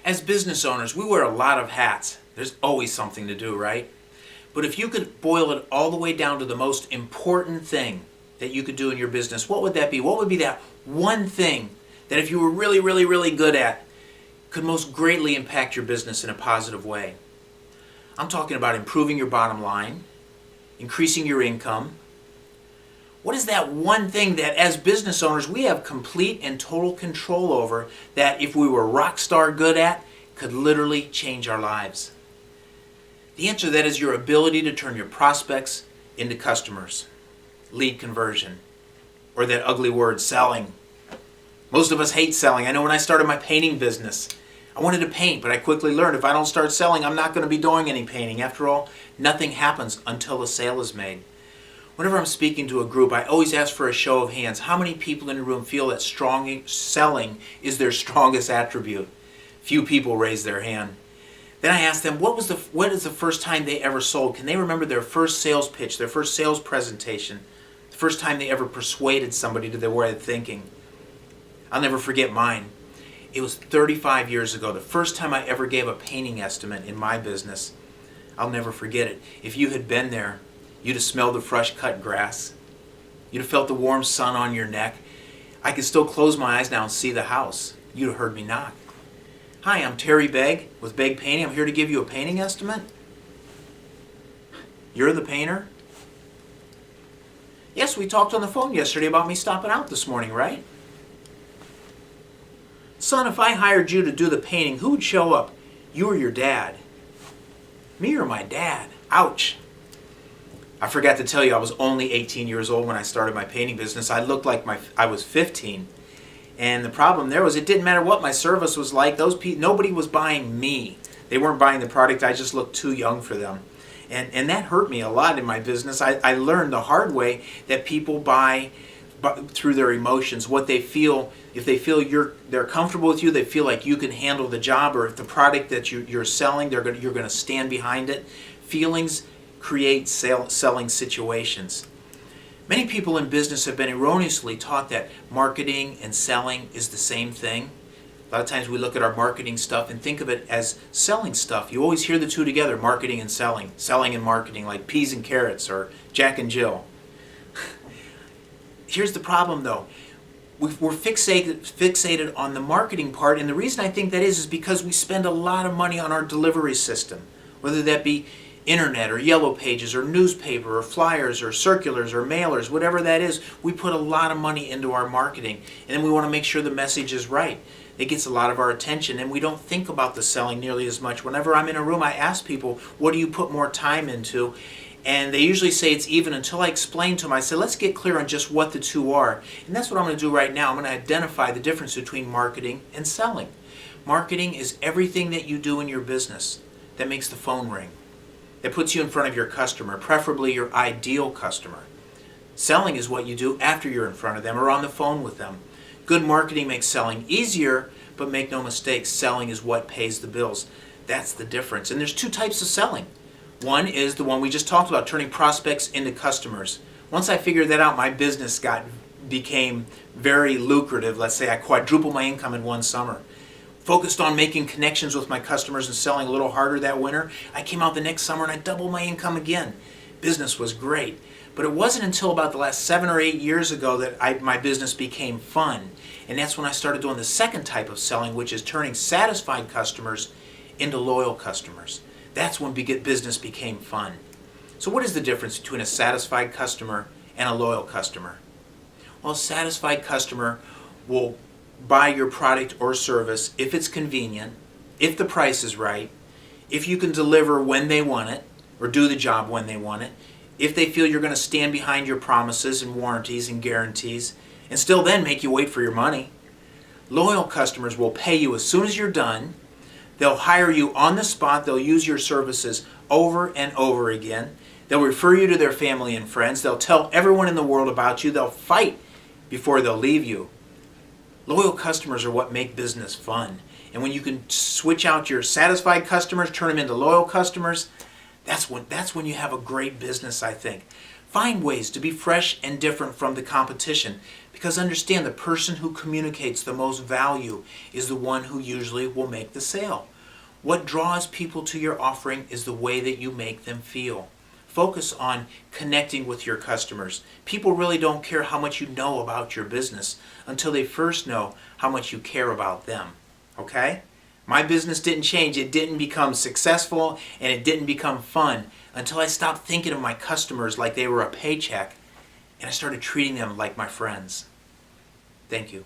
As business owners, we wear a lot of hats. There's always something to do, right? But if you could boil it all the way down to the most important thing that you could do in your business, what would that be? What would be that one thing that if you were really, really, really good at, could most greatly impact your business in a positive way? I'm talking about improving your bottom line, increasing your income. What is that one thing that as business owners we have complete and total control over, that if we were rock star good at, could literally change our lives? The answer to that is your ability to turn your prospects into customers. Lead conversion. Or that ugly word, selling. Most of us hate selling. I know when I started my painting business, I wanted to paint, but I quickly learned if I don't start selling, I'm not going to be doing any painting. After all, nothing happens until a sale is made. Whenever I'm speaking to a group, I always ask for a show of hands. How many people in the room feel that selling is their strongest attribute? Few people raise their hand. Then I ask them, what is the first time they ever sold? Can they remember their first sales pitch, their first sales presentation, the first time they ever persuaded somebody to their way of thinking? I'll never forget mine. It was 35 years ago, the first time I ever gave a painting estimate in my business. I'll never forget it. If you had been there, you'd have smelled the fresh cut grass. You'd have felt the warm sun on your neck. I could still close my eyes now and see the house. You'd have heard me knock. Hi, I'm Terry Begg with Begg Painting. I'm here to give you a painting estimate. You're the painter? Yes, we talked on the phone yesterday about me stopping out this morning, right? Son, if I hired you to do the painting, who would show up? You or your dad? Me or my dad? Ouch. I forgot to tell you, I was only 18 years old when I started my painting business. I looked like I was 15. And the problem there was it didn't matter what my service was like. Nobody was buying me. They weren't buying the product. I just looked too young for them. And that hurt me a lot in my business. I learned the hard way that people buy through their emotions, what they feel. If they feel they're comfortable with you, they feel like you can handle the job, or if the product that you're selling, you're going to stand behind it. Feelings create selling situations. Many people in business have been erroneously taught that marketing and selling is the same thing. A lot of times we look at our marketing stuff and think of it as selling stuff. You always hear the two together, marketing and selling. Selling and marketing, like peas and carrots or Jack and Jill. Here's the problem though. We're fixated on the marketing part, and the reason I think that is because we spend a lot of money on our delivery system, whether that be internet or yellow pages or newspaper or flyers or circulars or mailers, whatever that is. We put a lot of money into our marketing, and then we want to make sure the message is right. It gets a lot of our attention, and we don't think about the selling nearly as much. Whenever I'm in a room, I ask people, what do you put more time into? And they usually say it's even, until I explain to them. I say, let's get clear on just what the two are. And that's what I'm going to do right now. I'm going to identify the difference between marketing and selling. Marketing is everything that you do in your business that makes the phone ring, that puts you in front of your customer, preferably your ideal customer. Selling is what you do after you're in front of them or on the phone with them. Good marketing makes selling easier, but make no mistake, selling is what pays the bills. That's the difference. And there's two types of selling. One is the one we just talked about, turning prospects into customers. Once I figured that out, my business became very lucrative. Let's say I quadrupled my income in one summer. Focused on making connections with my customers and selling a little harder that winter. I came out the next summer and I doubled my income again. Business was great. But it wasn't until about the last 7 or 8 years ago that my business became fun. And that's when I started doing the second type of selling, which is turning satisfied customers into loyal customers. That's when business became fun. So what is the difference between a satisfied customer and a loyal customer? Well, a satisfied customer will buy your product or service if it's convenient, if the price is right, if you can deliver when they want it, or do the job when they want it, if they feel you're going to stand behind your promises and warranties and guarantees, and still then make you wait for your money. Loyal customers will pay you as soon as you're done. They'll hire you on the spot. They'll use your services over and over again. They'll refer you to their family and friends. They'll tell everyone in the world about you. They'll fight before they'll leave you. Loyal customers are what make business fun. And when you can switch out your satisfied customers, turn them into loyal customers, that's when you have a great business, I think. Find ways to be fresh and different from the competition. Because understand, the person who communicates the most value is the one who usually will make the sale. What draws people to your offering is the way that you make them feel. Focus on connecting with your customers. People really don't care how much you know about your business until they first know how much you care about them. Okay? My business didn't change. It didn't become successful and it didn't become fun until I stopped thinking of my customers like they were a paycheck and I started treating them like my friends. Thank you.